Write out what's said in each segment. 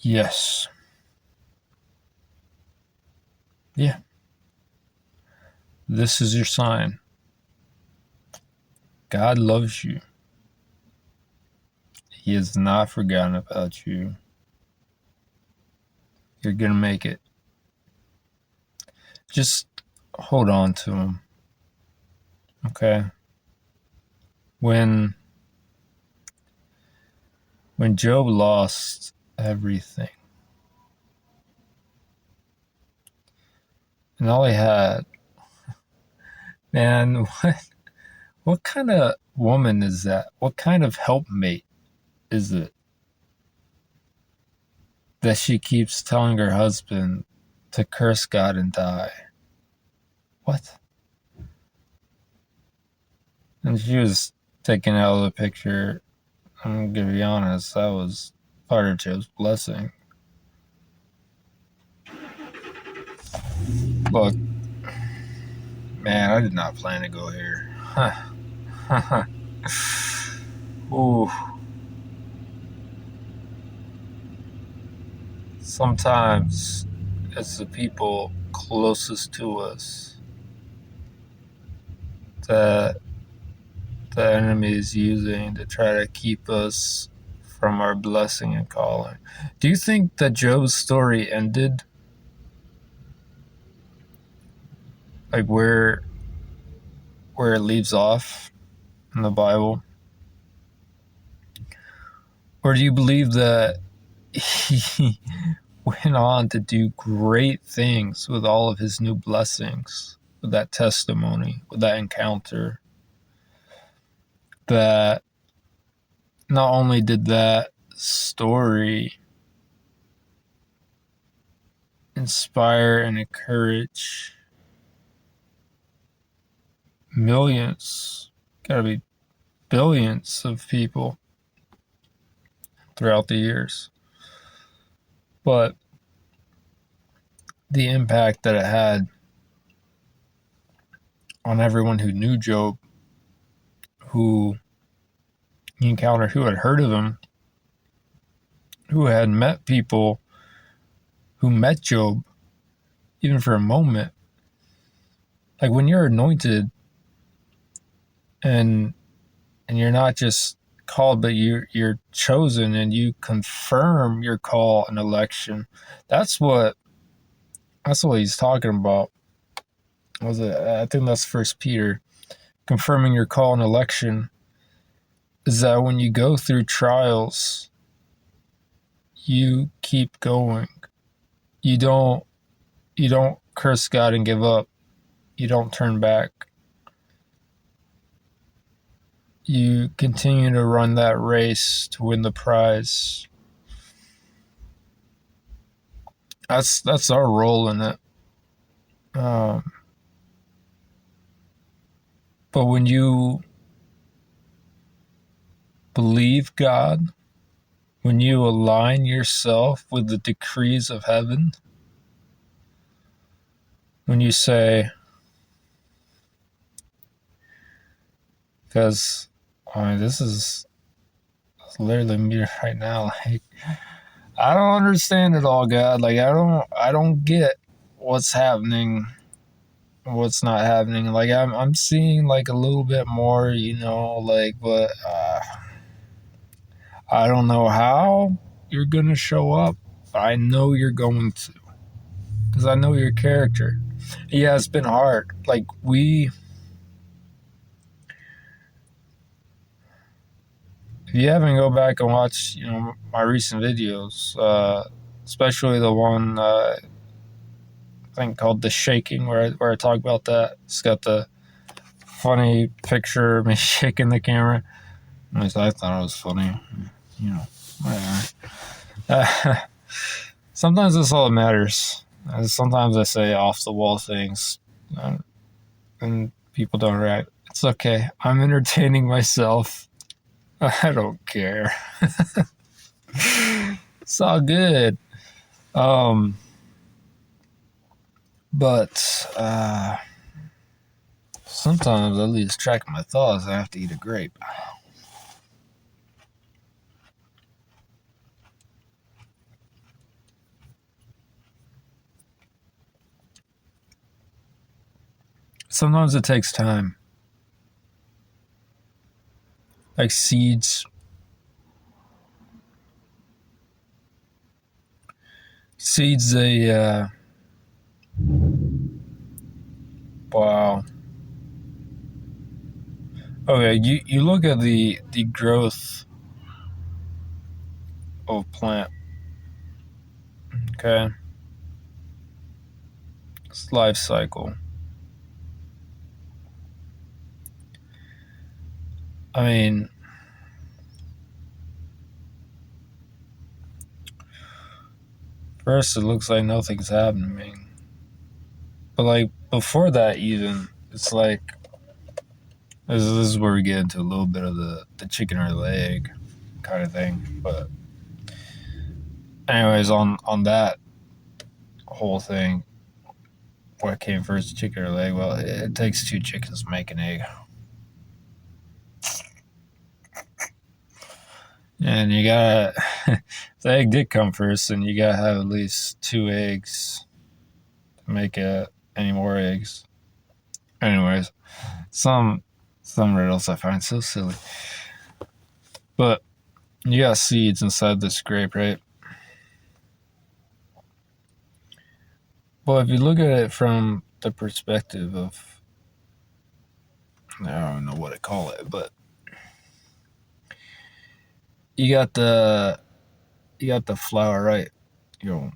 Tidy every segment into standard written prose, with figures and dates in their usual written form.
Yes. Yeah. This is your sign. God loves you. He has not forgotten about you. You're going to make it. Just hold on to him. Okay? When Job lost everything and all he had, man, what kind of woman is that? What kind of helpmate is it that she keeps telling her husband to curse God and die? What? And she was taken out of the picture. I'm gonna be honest, that was part of Job's blessing. Look, man, I did not plan to go here. Ooh. Sometimes it's the people closest to us that the enemy is using to try to keep us from our blessing and calling. Do you think that Job's story ended like where it leaves off in the Bible? Or do you believe that he went on to do great things with all of his new blessings, with that testimony, with that encounter? That not only did that story inspire and encourage millions, gotta be billions of people throughout the years, but the impact that it had on everyone who knew Job, who he encountered, who had heard of him, who had met people who met Job, even for a moment. Like when you're anointed and you're not just called, but you're chosen and you confirm your call and election. That's what he's talking about. Was it? I think that's First Peter. Confirming your call and election is that when you go through trials, you keep going. You don't curse God and give up. You don't turn back. You continue to run that race to win the prize. That's our role in it. But when you believe God, when you align yourself with the decrees of heaven, when you say, because this is literally me right now, like I don't understand it all, God. Like I don't get what's happening, what's not happening. Like I'm seeing like a little bit more, like, but I don't know how you're gonna show up, but I know you're going to, because I know your character. Yeah, it's been hard. Like if you haven't, go back and watch, my recent videos, especially the one I think called "The Shaking," where I talk about that. It's got the funny picture of me shaking the camera. At least I thought it was funny. Whatever. Sometimes that's all that matters. Sometimes I say off the wall things, and people don't react. It's okay. I'm entertaining myself. I don't care. It's all good. But sometimes I lose track of my thoughts. I have to eat a grape. sometimes it takes time. Like seeds. Seeds, they, wow. Okay, you look at the growth of plant, okay? It's life cycle. I mean, first it looks like nothing's happening. But like before that even, it's like this is where we get into a little bit of the chicken or the egg kind of thing. But anyways, on that whole thing, what came first, chicken or the egg? Well, it takes two chickens to make an egg. And you gotta, the egg did come first, and you gotta have at least two eggs to make any more eggs. Anyways, some riddles I find so silly. But you got seeds inside this grape, right? Well, if you look at it from the perspective of, I don't know what to call it, but you got the flower, right? You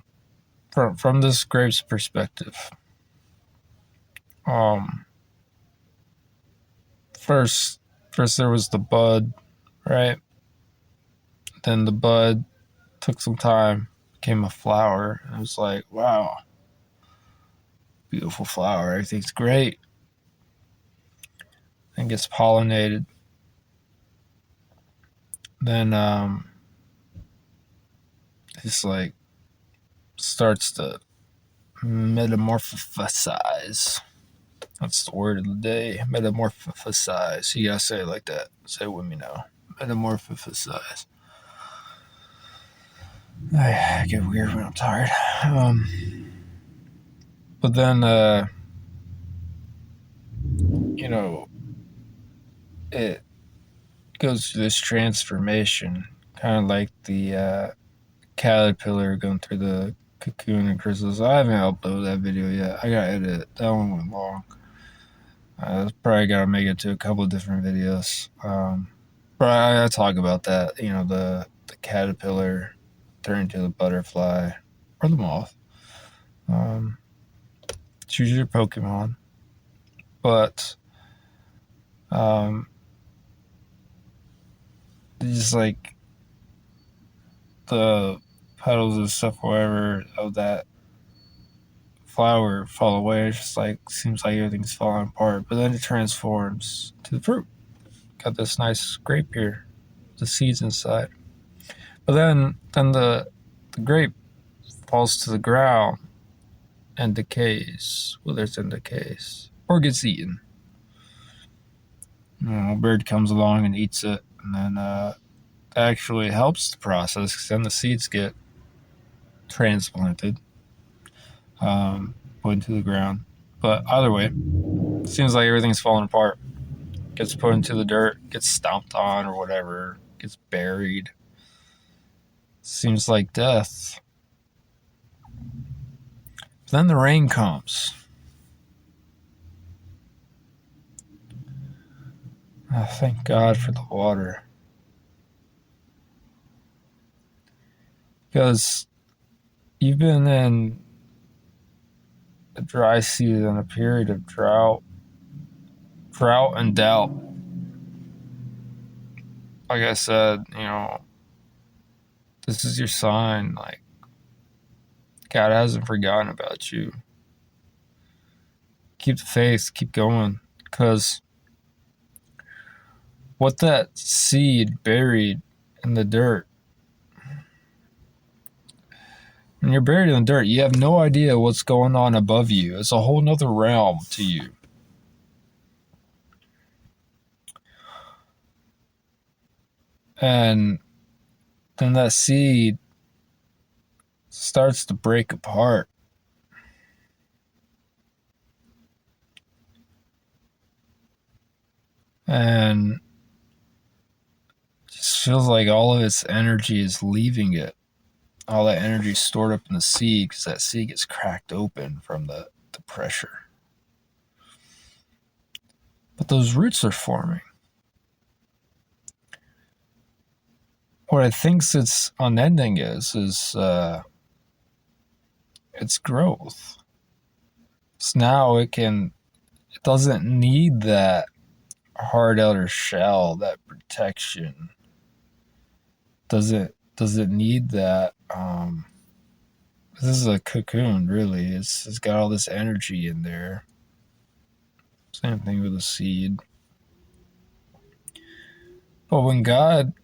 know, from this grape's perspective. Um, first there was the bud, right? Then the bud took some time, became a flower. And it was like, wow, beautiful flower. Everything's great. And gets pollinated. Then it's like starts to metamorphosize. That's the word of the day. Metamorphosize. You gotta say it like that. Say it with me now. Metamorphosize. I get weird when I'm tired. But then, you know, it goes through this transformation, kind of like the caterpillar going through the cocoon and chrysalis. I haven't uploaded that video yet. I gotta edit it. That one went long. Probably gotta make it to a couple of different videos. But I talk about that. You know, the caterpillar turning to the butterfly or the moth. Choose your Pokemon, but just like the petals and stuff, whatever of that flower fall away. It's just like seems like everything's falling apart, but then it transforms to the fruit. Got this nice grape here, the seeds inside. But then the grape falls to the ground and decays, withers and decays, or gets eaten. A bird comes along and eats it, and then that actually helps the process because then the seeds get transplanted, put into the ground. But either way, it seems like everything's falling apart. Gets put into the dirt, gets stomped on or whatever, gets buried. Seems like death. But then the rain comes. Oh, thank God for the water. Because you've been in a dry season, a period of drought and doubt. Like I said, this is your sign. Like, God hasn't forgotten about you. Keep the faith, keep going. Because what that seed buried in the dirt, when you're buried in the dirt, you have no idea what's going on above you. It's a whole nother realm to you. And then that seed starts to break apart. And it just feels like all of its energy is leaving it. All that energy stored up in the seed because that seed gets cracked open from the pressure. But those roots are forming. What it thinks its unending is its growth. So now it doesn't need that hard outer shell, that protection. Doesn't need that. This is a cocoon, really. It's got all this energy in there. Same thing with a seed. But when God,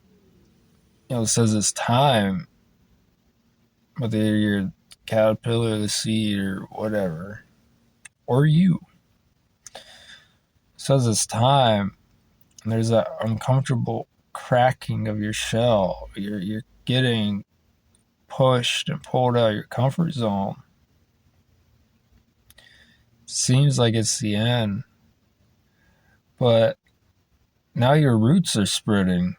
says it's time, whether you're caterpillar, the seed, or whatever, or you, says it's time, and there's that uncomfortable cracking of your shell. You're getting pushed and pulled out of your comfort zone. Seems like it's the end, but now your roots are spreading.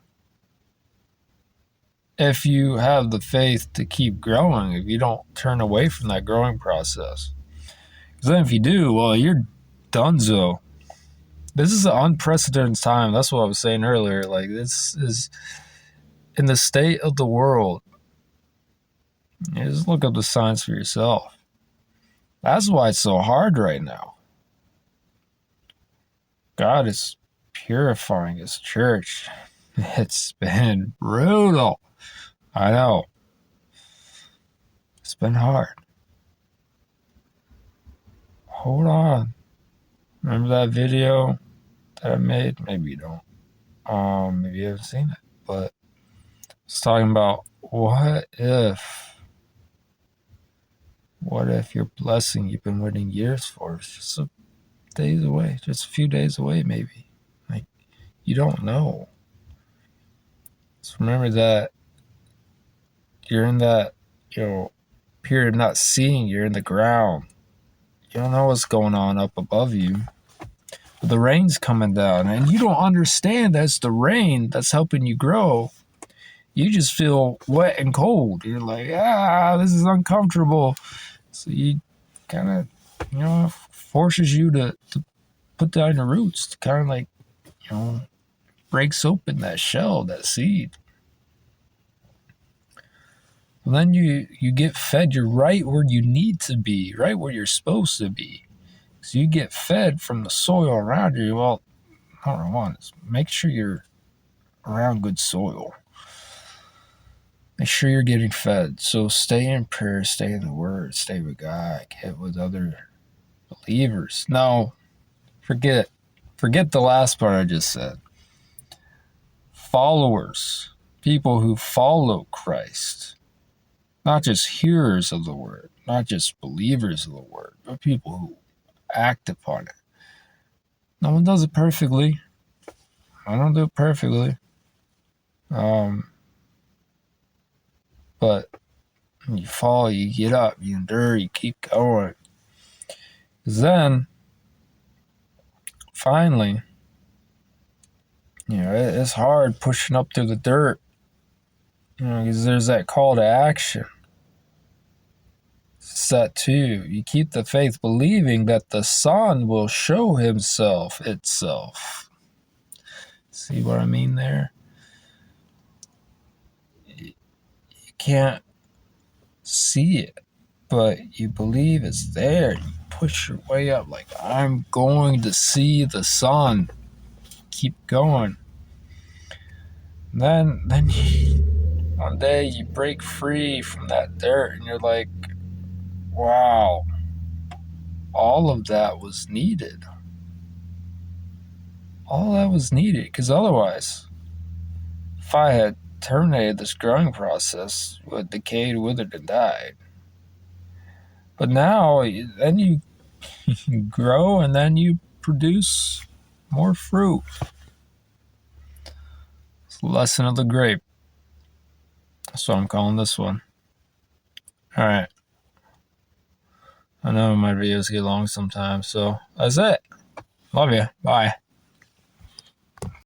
If you have the faith to keep growing, if you don't turn away from that growing process. Because then if you do, well, you're donezo. This is an unprecedented time. That's what I was saying earlier. Like, this is in the state of the world. Just look up the signs for yourself. That's why it's so hard right now. God is purifying his church. It's been brutal. I know. It's been hard. Hold on. Remember that video that I made? Maybe you don't. Maybe you haven't seen it. But it's talking about what if your blessing you've been waiting years for is just days away, just a few days away, maybe. Like, you don't know. So remember that you're in that, period of not seeing. You're in the ground. You don't know what's going on up above you. But the rain's coming down, and you don't understand that's the rain that's helping you grow. You just feel wet and cold. You're like, this is uncomfortable. So you kind of, forces you to put down your roots, to kind of like, breaks open that shell, that seed. And then you get fed. You're right where you need to be, right where you're supposed to be. So you get fed from the soil around you. Well, number one is make sure you're around good soil. Make sure you're getting fed. So stay in prayer, stay in the Word, stay with God, get with other believers. No, forget the last part I just said. Followers, people who follow Christ, not just hearers of the Word, not just believers of the Word, but people who act upon it. No one does it perfectly. I don't do it perfectly. But you fall, you get up, you endure, you keep going. Then, finally, it's hard pushing up through the dirt, because there's that call to action. Set 2, you keep the faith believing that the Son will show himself itself. See what I mean there? You can't see it, but you believe it's there. You push your way up like, I'm going to see the Son. Keep going. Then one day you break free from that dirt and you're like, wow, all of that was needed. All that was needed, because otherwise, if I had terminated this growing process, it would have decayed, withered, and died. But now, then you grow and then you produce more fruit. It's the lesson of the grape. That's what I'm calling this one. All right. I know my videos get long sometimes, so that's it. Love you. Bye.